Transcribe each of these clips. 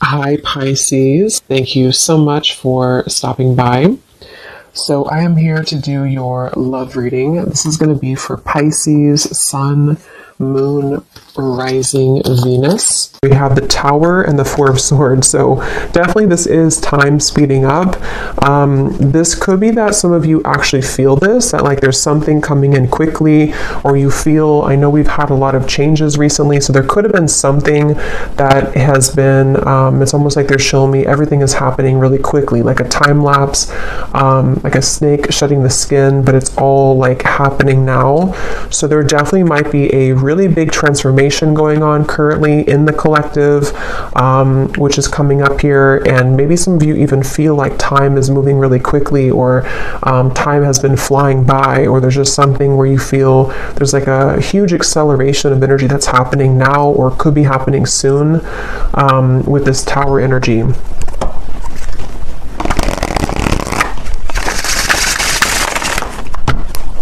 Hi, Pisces. Thank you so much for stopping by. So, I am here to do your love reading. This is going to be for Pisces, Sun, Moon, Rising, Venus. We have the Tower and the Four of Swords. So, definitely this is time speeding up. This could be that some of you actually feel this, that like there's something coming in quickly, or you feel, I know we've had a lot of changes recently, so there could have been something that has been, it's almost like they're showing me everything is happening really quickly, like a time lapse, like a snake shedding the skin, but it's all like happening now. So there definitely might be a really big transformation going on currently in the collective, which is coming up here. And maybe some of you even feel like time is moving really quickly, or time has been flying by, or there's just something where you feel there's like a huge acceleration of energy that's happening now or could be happening soon with this Tower energy.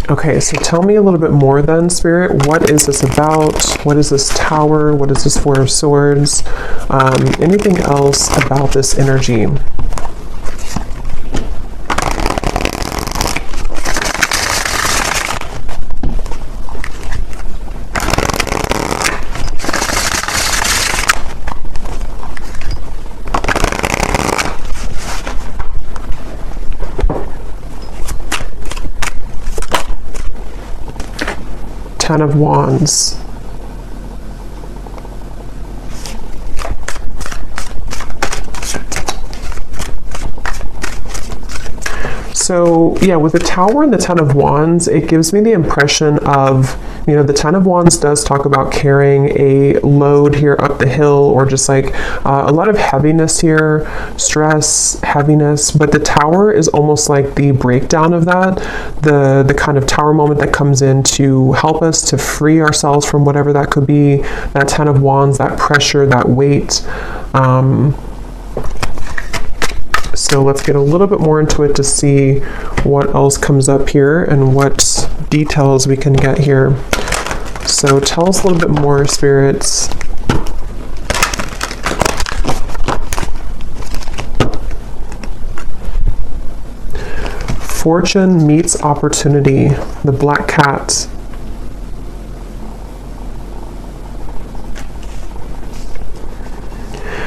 Okay, so tell me a little bit more then, Spirit. What is this about? What is this Tower? What is this Four of Swords? Anything else about this energy? Ten of Wands. So yeah, with the Tower and the Ten of Wands, it gives me the impression of, you know, the Ten of Wands does talk about carrying a load here up the hill, or just like a lot of heaviness here, stress, heaviness. But the Tower is almost like the breakdown of that, the kind of Tower moment that comes in to help us to free ourselves from whatever that could be. That Ten of Wands, that pressure, that weight. So let's get a little bit more into it to see what else comes up here and what details we can get here. So tell us a little bit more, spirits. Fortune meets opportunity, the Black Cat.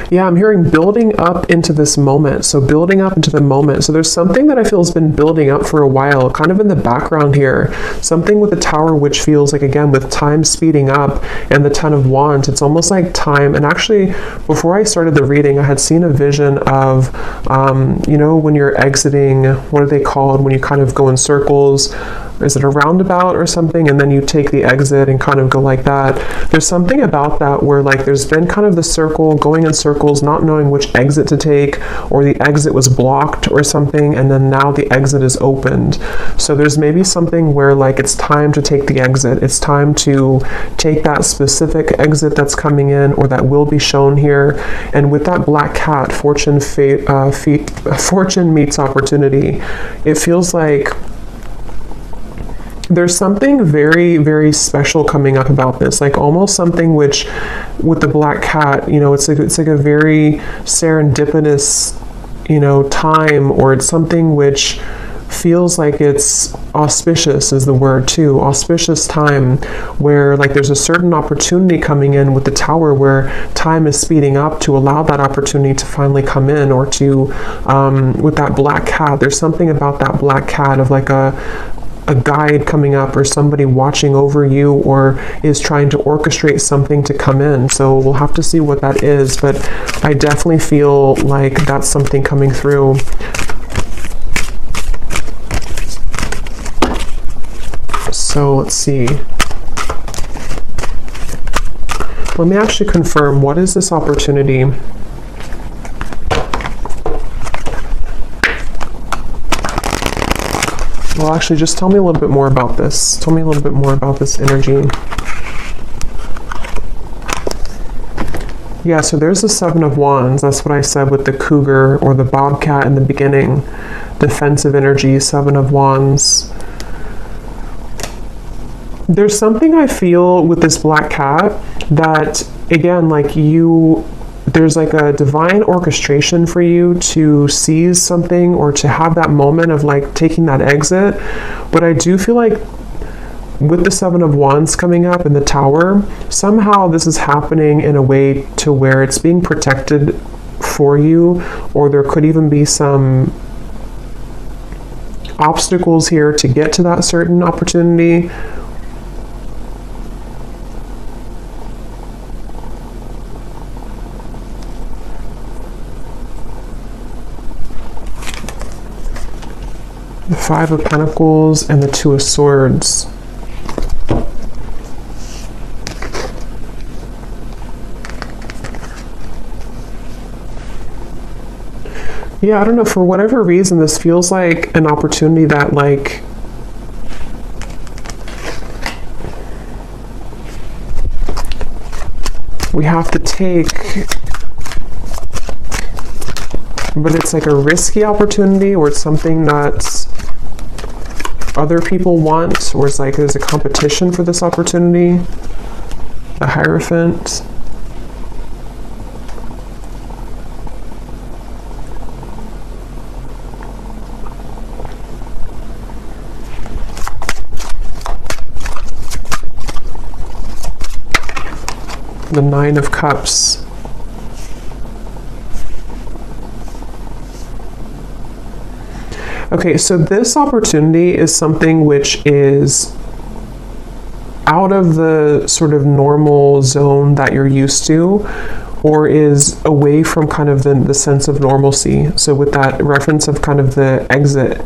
Yeah, I'm hearing building up into this moment. So building up into the moment. So there's something that I feel has been building up for a while, kind of in the background here. Something with the Tower, which feels like, again, with time speeding up, and the Ten of Wands, it's almost like time. And actually, before I started the reading, I had seen a vision of, you know, when you're exiting, what are they called? When you kind of go in circles. Is it a roundabout or something? And then you take the exit and kind of go like that. There's something about that where like there's been kind of the circle, going in circles, not knowing which exit to take, or the exit was blocked or something, and then now the exit is opened. So there's maybe something where like it's time to take the exit. It's time to take that specific exit that's coming in, or that will be shown here. And with that Black Cat, fortune meets opportunity. It feels like there's something very, very special coming up about this, like almost something which, with the Black Cat, you know, it's like a very serendipitous, you know, time, or it's something which feels like it's auspicious is the word too, auspicious time, where like there's a certain opportunity coming in with the Tower, where time is speeding up to allow that opportunity to finally come in, or to, with that Black Cat, there's something about that Black Cat of like a guide coming up, or somebody watching over you, or is trying to orchestrate something to come in. So we'll have to see what that is, but I definitely feel like that's something coming through. So let's see. Let me actually confirm, what is this opportunity? Well, actually, just tell me a little bit more about this. Tell me a little bit more about this energy. Yeah, so there's the Seven of Wands. That's what I said with the cougar or the bobcat in the beginning. Defensive energy, Seven of Wands. There's something I feel with this Black Cat that, again, like you there's like a divine orchestration for you to seize something or to have that moment of like taking that exit. But I do feel like with the Seven of Wands coming up in the Tower, somehow this is happening in a way to where it's being protected for you, or there could even be some obstacles here to get to that certain opportunity. The Five of Pentacles and the Two of Swords. Yeah, I don't know, for whatever reason, this feels like an opportunity that, like, we have to take, but it's like a risky opportunity, or it's something that other people want, or it's like there's a competition for this opportunity. The Hierophant. The Nine of Cups. Okay, so this opportunity is something which is out of the sort of normal zone that you're used to, or is away from kind of the sense of normalcy. So with that reference of kind of the exit,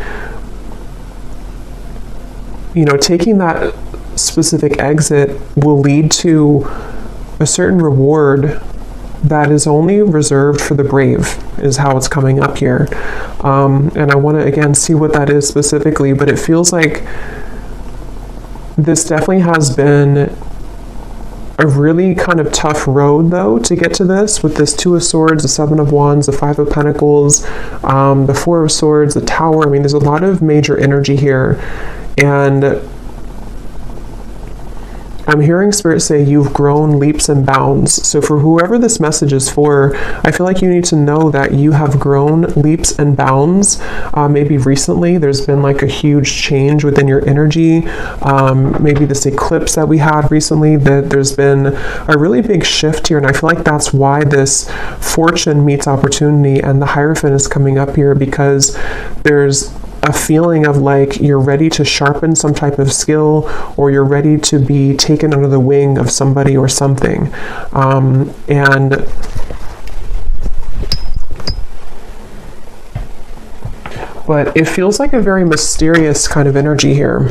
you know, taking that specific exit will lead to a certain reward that is only reserved for the brave, is how it's coming up here. And I want to, again, see what that is specifically, but it feels like this definitely has been a really kind of tough road, though, to get to this, with this Two of Swords, the Seven of Wands, the Five of Pentacles, the Four of Swords, the Tower. I mean, there's a lot of major energy here, and I'm hearing Spirit say you've grown leaps and bounds. So for whoever this message is for, I feel like you need to know that you have grown leaps and bounds. Maybe recently there's been like a huge change within your energy. Maybe this eclipse that we had recently, that there's been a really big shift here. And I feel like that's why this fortune meets opportunity and the Hierophant is coming up here, because there's a feeling of like you're ready to sharpen some type of skill, or you're ready to be taken under the wing of somebody or something. But it feels like a very mysterious kind of energy here.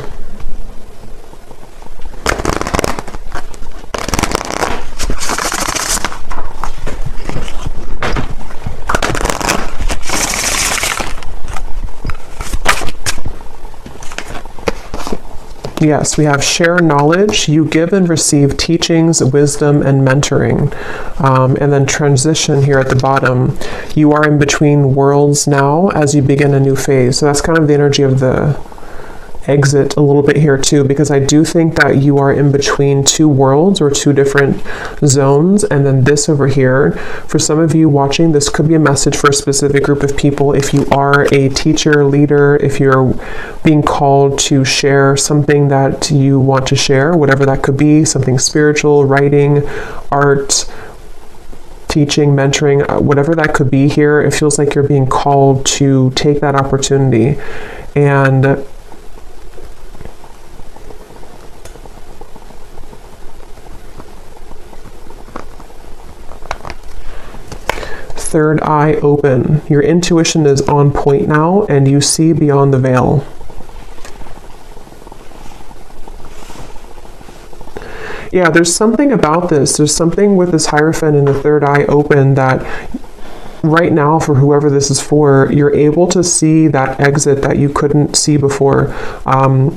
Yes, we have share knowledge. You give and receive teachings, wisdom, and mentoring. And then transition here at the bottom. You are in between worlds now as you begin a new phase. So that's kind of the energy of the exit a little bit here too, because I do think that you are in between two worlds or two different zones. And then this over here, for some of you watching, this could be a message for a specific group of people. If you are a teacher, leader, if you're being called to share something that you want to share, whatever that could be, something spiritual, writing, art, teaching, mentoring, whatever that could be here, it feels like you're being called to take that opportunity. And third eye open. Your intuition is on point now, and you see beyond the veil. Yeah, there's something about this. There's something with this Hierophant and the third eye open that right now, for whoever this is for, you're able to see that exit that you couldn't see before,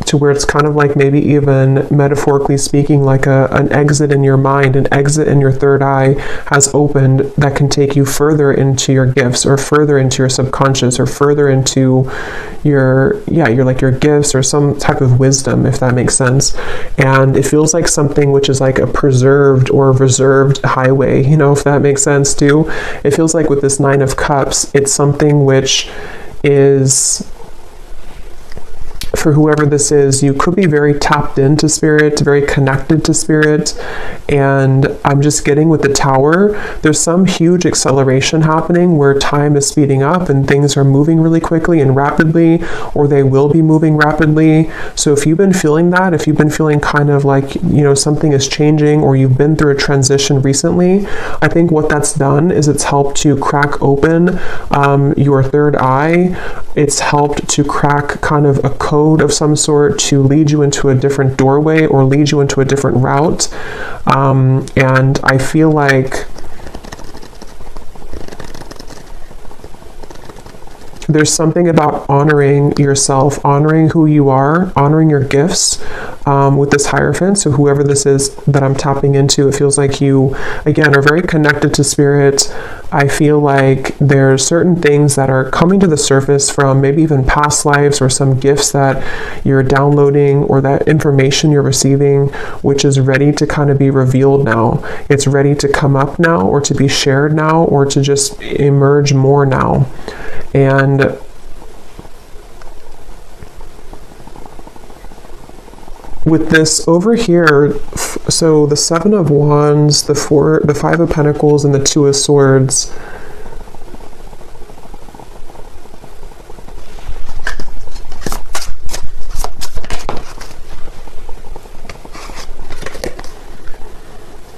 to where it's kind of like, maybe even metaphorically speaking, like an exit in your mind, an exit in your third eye has opened that can take you further into your gifts, or further into your subconscious, or further into your gifts, or some type of wisdom, if that makes sense. And it feels like something which is like a preserved or reserved highway, if that makes sense too. It feels like with this Nine of Cups, it's something which is, for whoever this is, you could be very tapped into spirit, very connected to spirit. And I'm just getting with the Tower, there's some huge acceleration happening where time is speeding up and things are moving really quickly and rapidly, or they will be moving rapidly. So if you've been feeling that, if you've been feeling kind of like, something is changing, or you've been through a transition recently, I think what that's done is it's helped to crack open your third eye. It's helped to crack kind of a code of some sort to lead you into a different doorway, or lead you into a different route. And I feel like there's something about honoring yourself, honoring who you are, honoring your gifts, with this Hierophant. So whoever this is that I'm tapping into, it feels like you, again, are very connected to spirit. I feel like there's certain things that are coming to the surface from maybe even past lives, or some gifts that you're downloading, or that information you're receiving, which is ready to kind of be revealed now. It's ready to come up now, or to be shared now, or to just emerge more now. And with this over here, so the Seven of Wands, the Five of Pentacles, and the Two of Swords,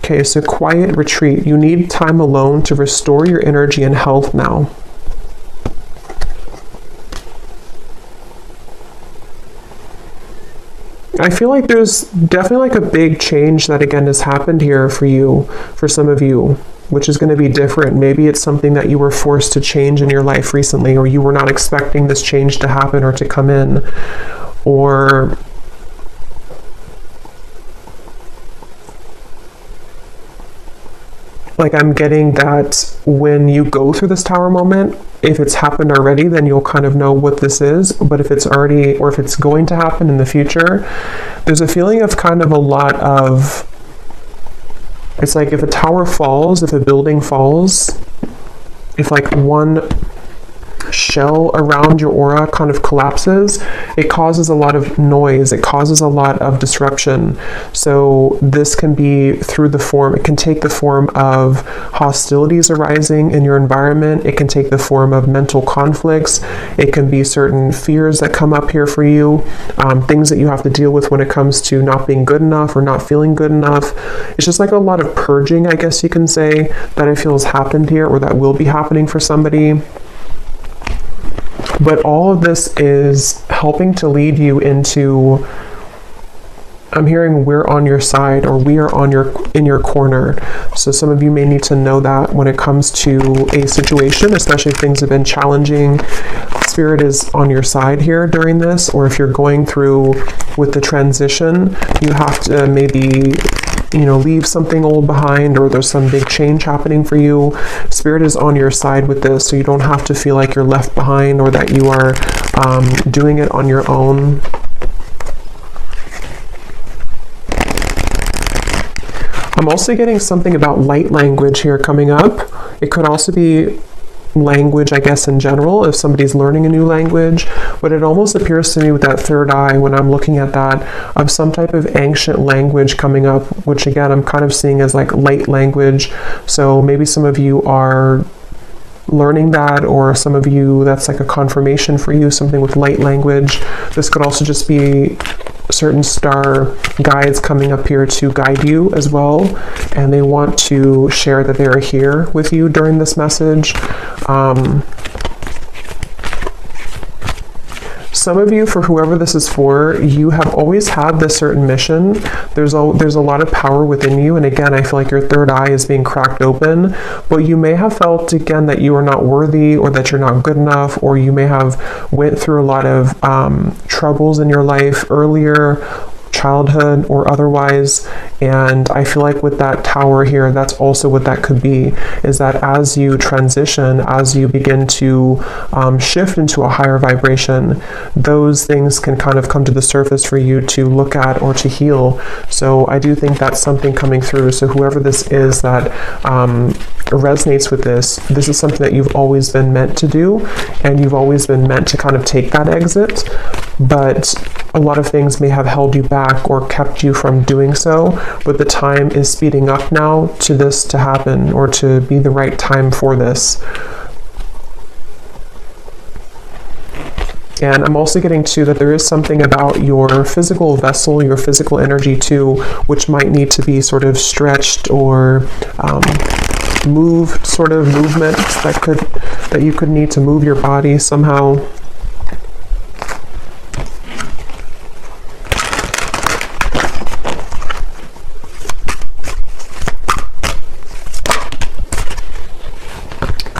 okay, so quiet retreat. You need time alone to restore your energy and health now. I feel like there's definitely like a big change that again has happened here for you, for some of you, which is going to be different. Maybe it's something that you were forced to change in your life recently, or you were not expecting this change to happen or to come in, or like I'm getting that when you go through this Tower moment, if it's happened already, then you'll kind of know what this is. But if it's already, or if it's going to happen in the future, there's a feeling of kind of a lot of, it's like if a tower falls, if a building falls, if like one shell around your aura kind of collapses, it causes a lot of noise, it causes a lot of disruption. So this can be through the form, it can take the form of hostilities arising in your environment, it can take the form of mental conflicts, it can be certain fears that come up here for you, things that you have to deal with when it comes to not being good enough or not feeling good enough. It's just like a lot of purging, I guess you can say, that I feel has happened here, or that will be happening for somebody. But all of this is helping to lead you into, I'm hearing we're on your side, or we are in your corner. So some of you may need to know that when it comes to a situation, especially if things have been challenging, Spirit is on your side here during this. Or if you're going through with the transition, you have to maybe leave something old behind, or there's some big change happening for you. Spirit is on your side with this, so you don't have to feel like you're left behind, or that you are doing it on your own. I'm also getting something about light language here coming up. It could also be language, I guess, in general, if somebody's learning a new language, but it almost appears to me with that third eye, when I'm looking at that, of some type of ancient language coming up, which again, I'm kind of seeing as like light language. So maybe some of you are learning that, or some of you, that's like a confirmation for you, something with light language. This could also just be certain star guides coming up here to guide you as well, and they want to share that they are here with you during some of you, for whoever this is for, you have always had this certain mission. There's a lot of power within you, and again, I feel like your third eye is being cracked open, but you may have felt again that you are not worthy, or that you're not good enough, or you may have went through a lot of troubles in your life earlier, childhood or otherwise. And I feel like with that tower here, that's also what that could be, is that as you transition, as you begin to shift into a higher vibration, those things can kind of come to the surface for you to look at or to heal. So I do think that's something coming through. So whoever this is that resonates with this is something that you've always been meant to do, and you've always been meant to kind of take that exit, but a lot of things may have held you back or kept you from doing so, but the time is speeding up now to this to happen, or to be the right time for this. And I'm also getting to that there is something about your physical vessel, your physical energy too, which might need to be sort of stretched or moved, sort of movements that you could need to move your body somehow.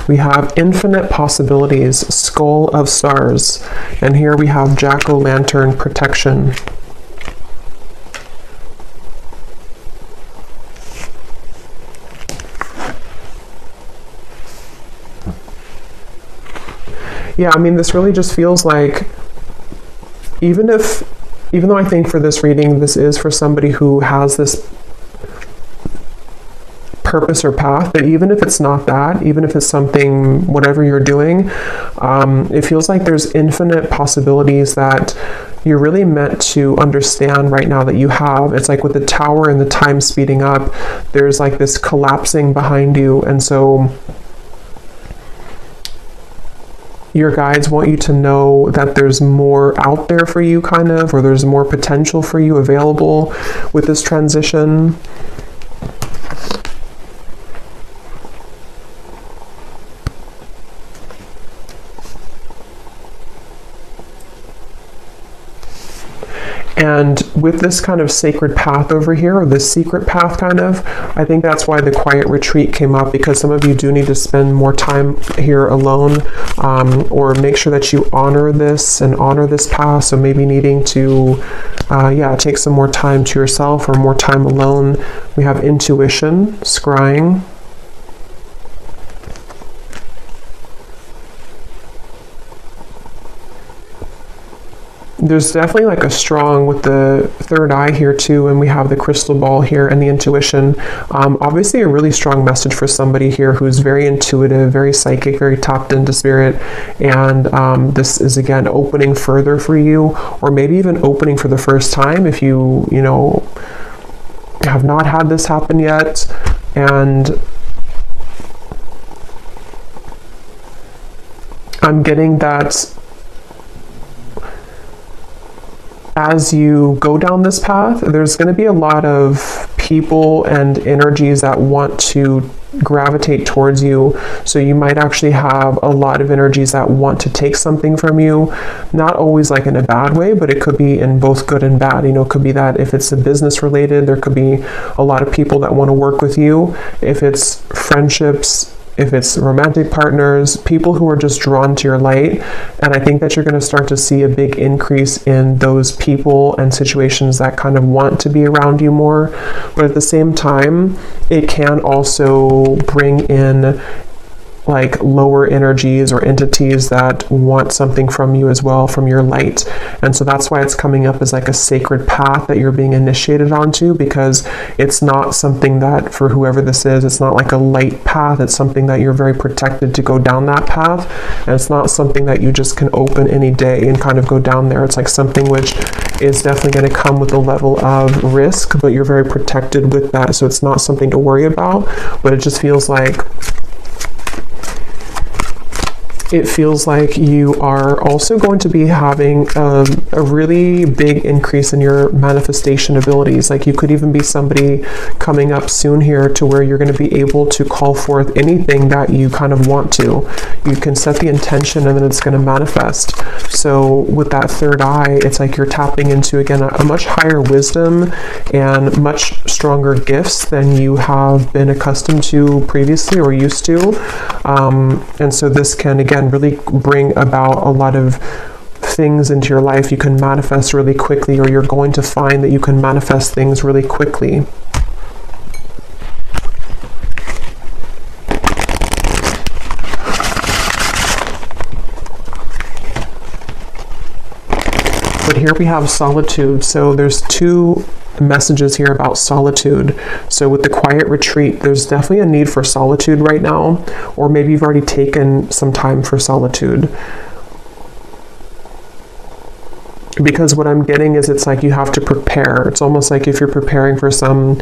We have infinite possibilities, skull of stars, and here we have jack-o'-lantern protection. Yeah, I mean, this really just feels like, even though I think for this reading, this is for somebody who has this purpose or path, but even if it's not that, even if it's something, whatever you're doing, it feels like there's infinite possibilities that you're really meant to understand right now that you have. It's like with the tower and the time speeding up, there's like this collapsing behind you, and so your guides want you to know that there's more out there for you, kind of, or there's more potential for you available with this transition. And with this kind of sacred path over here, or this secret path kind of, I think that's why the quiet retreat came up, because some of you do need to spend more time here alone, or make sure that you honor this and honor this path. So maybe needing to, take some more time to yourself or more time alone. We have intuition, scrying. There's definitely like a strong with the third eye here too, and we have the crystal ball here and the intuition. Obviously a really strong message for somebody here who's very intuitive, very psychic, very tapped into spirit, and this is again opening further for you, or maybe even opening for the first time if you have not had this happen yet. And I'm getting that as you go down this path, there's going to be a lot of people and energies that want to gravitate towards you. So you might actually have a lot of energies that want to take something from you, not always like in a bad way, but it could be in both good and bad. It could be that if it's a business related, there could be a lot of people that want to work with you. If it's friendships, if it's romantic partners, people who are just drawn to your light. And I think that you're going to start to see a big increase in those people and situations that kind of want to be around you more. But at the same time, it can also bring in like lower energies or entities that want something from you as well, from your light. And so that's why it's coming up as like a sacred path that you're being initiated onto, because it's not something that, for whoever this is, it's not like a light path. It's something that you're very protected to go down that path. And it's not something that you just can open any day and kind of go down there. It's like something which is definitely going to come with a level of risk, but you're very protected with that. So it's not something to worry about, but it just feels like you are also going to be having a really big increase in your manifestation abilities. Like you could even be somebody coming up soon here to where you're going to be able to call forth anything that you kind of want to. you can set the intention and then it's going to manifest. So with that third eye, it's like you're tapping into, again, a much higher wisdom and much stronger gifts than you have been accustomed to previously or used to. And so this can, again, really bring about a lot of things into your life. You can manifest really quickly, or you're going to find that you can manifest things really quickly. But here we have solitude. So there's two messages here about solitude. So with the quiet retreat, there's definitely a need for solitude right now, or maybe you've already taken some time for solitude. Because what I'm getting is it's like you have to prepare. It's almost like if you're preparing for some,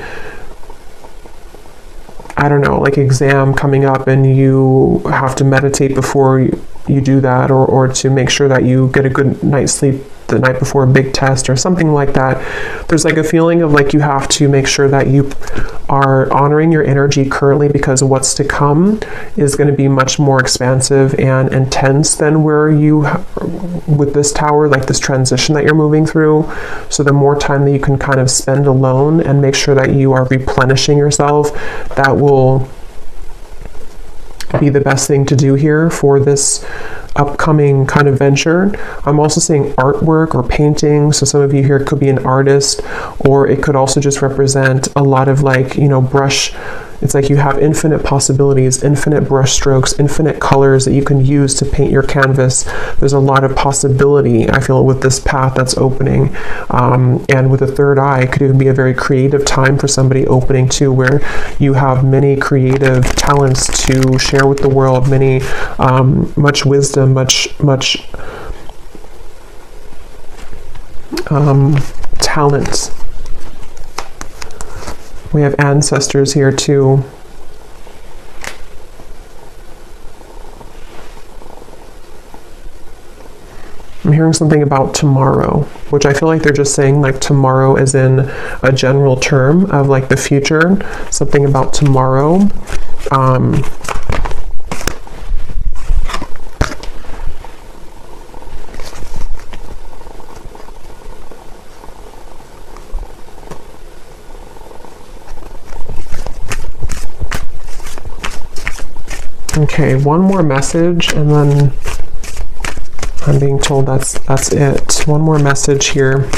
I don't know, like exam coming up, and you have to meditate before you do that, or to make sure that you get a good night's sleep the night before a big test or something like that. There's like a feeling of like you have to make sure that you are honoring your energy currently, because what's to come is going to be much more expansive and intense than where you, with this tower, like this transition that you're moving through. So the more time that you can kind of spend alone and make sure that you are replenishing yourself, that will be the best thing to do here for this upcoming kind of venture. I'm also seeing artwork or painting. So some of you here could be an artist, or it could also just represent a lot of like, you know, brush. It's like you have infinite possibilities, infinite brush strokes, infinite colors that you can use to paint your canvas. There's a lot of possibility, I feel, with this path that's opening. And with a third eye, it could even be a very creative time for somebody opening too, where you have many creative talents to share with the world, many, much wisdom, much talent. We have ancestors here too. I'm hearing something about tomorrow, which I feel like they're just saying like tomorrow as in a general term of like the future, something about tomorrow. Okay, one more message, and then I'm being told that's it. One more message here.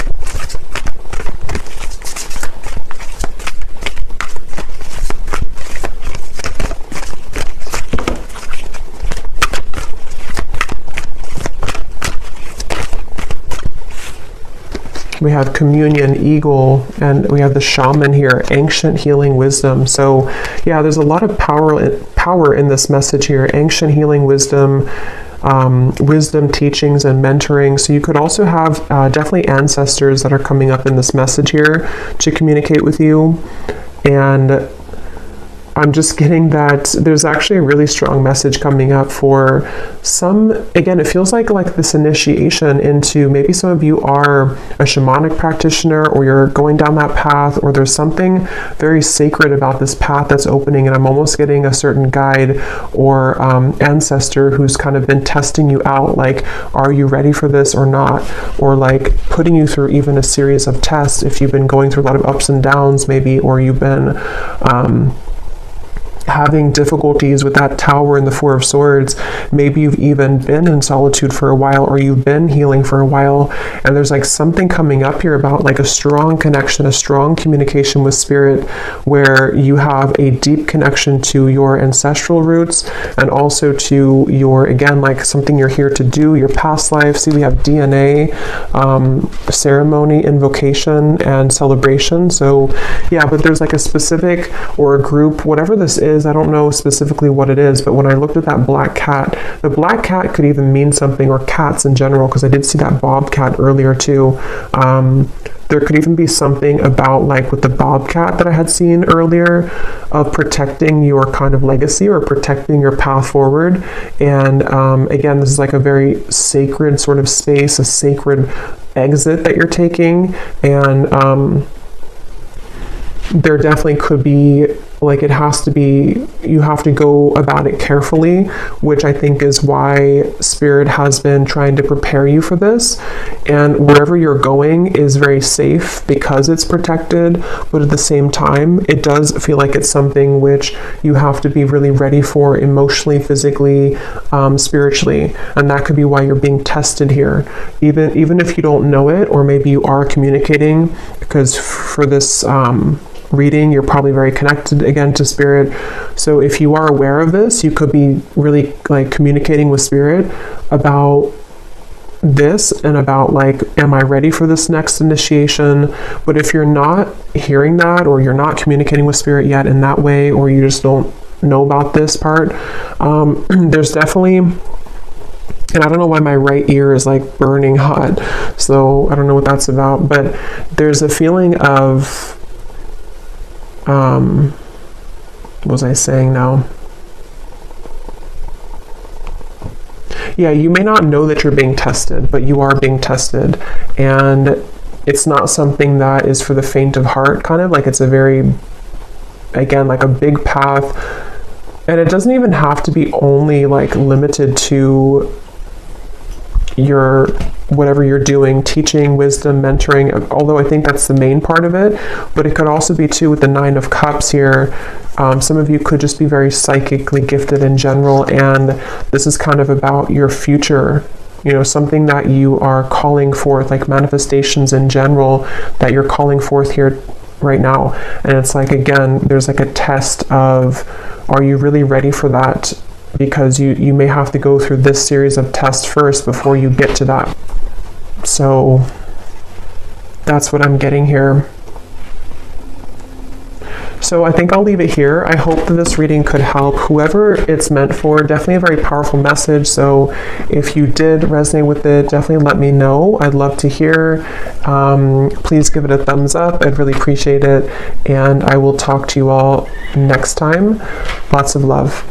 We have communion, eagle, and we have the shaman here, ancient healing wisdom. So yeah, there's a lot of power in this message here. Ancient healing wisdom, wisdom teachings and mentoring. So you could also have definitely ancestors that are coming up in this message here to communicate with you. And I'm just getting that there's actually a really strong message coming up for some. Again, it feels like this initiation into, maybe some of you are a shamanic practitioner, or you're going down that path, or there's something very sacred about this path that's opening, and I'm almost getting a certain guide or ancestor who's kind of been testing you out, like, are you ready for this or not? Or like putting you through even a series of tests if you've been going through a lot of ups and downs maybe, or you've been having difficulties with that tower and the Four of Swords. Maybe you've even been in solitude for a while, or you've been healing for a while, and there's like something coming up here about like a strong connection, a strong communication with spirit, where you have a deep connection to your ancestral roots, and also to your, again, like something you're here to do, your past life. See, we have DNA, ceremony, invocation, and celebration. So yeah, but there's like a specific, or a group, whatever this is, I don't know specifically what it is, but when I looked at that black cat, the black cat could even mean something, or cats in general, because I did see that bobcat earlier too. There could even be something about, like with the bobcat that I had seen earlier, of protecting your kind of legacy or protecting your path forward. And again, this is like a very sacred sort of space, a sacred exit that you're taking. And there definitely could be like it has to be, you have to go about it carefully, which I think is why Spirit has been trying to prepare you for this. And wherever you're going is very safe because it's protected, but at the same time, it does feel like it's something which you have to be really ready for emotionally, physically, spiritually. And that could be why you're being tested here. Even if you don't know it, or maybe you are communicating, because for this reading, you're probably very connected again to Spirit. So if you are aware of this, you could be really like communicating with Spirit about this and about like, am I ready for this next initiation? But if you're not hearing that, or you're not communicating with Spirit yet in that way, or you just don't know about this part, there's definitely, and I don't know why my right ear is like burning hot, so I don't know what that's about, but there's a feeling of what was I saying now? Yeah, you may not know that you're being tested, but you are being tested. And it's not something that is for the faint of heart, kind of like it's a very, again, like a big path. And it doesn't even have to be only like limited to your whatever you're doing, teaching, wisdom, mentoring, although I think that's the main part of it. But it could also be too with the 9 of Cups here. Some of you could just be very psychically gifted in general, and this is kind of about your future, you know, something that you are calling forth, like manifestations in general that you're calling forth here right now. And it's like, again, there's like a test of, are you really ready for that? Because you may have to go through this series of tests first before you get to that. So that's what I'm getting here. So I think I'll leave it here. I hope that this reading could help whoever it's meant for. Definitely a very powerful message. So if you did resonate with it, definitely let me know. I'd love to hear. Please give it a thumbs up. I'd really appreciate it. And I will talk to you all next time. Lots of love.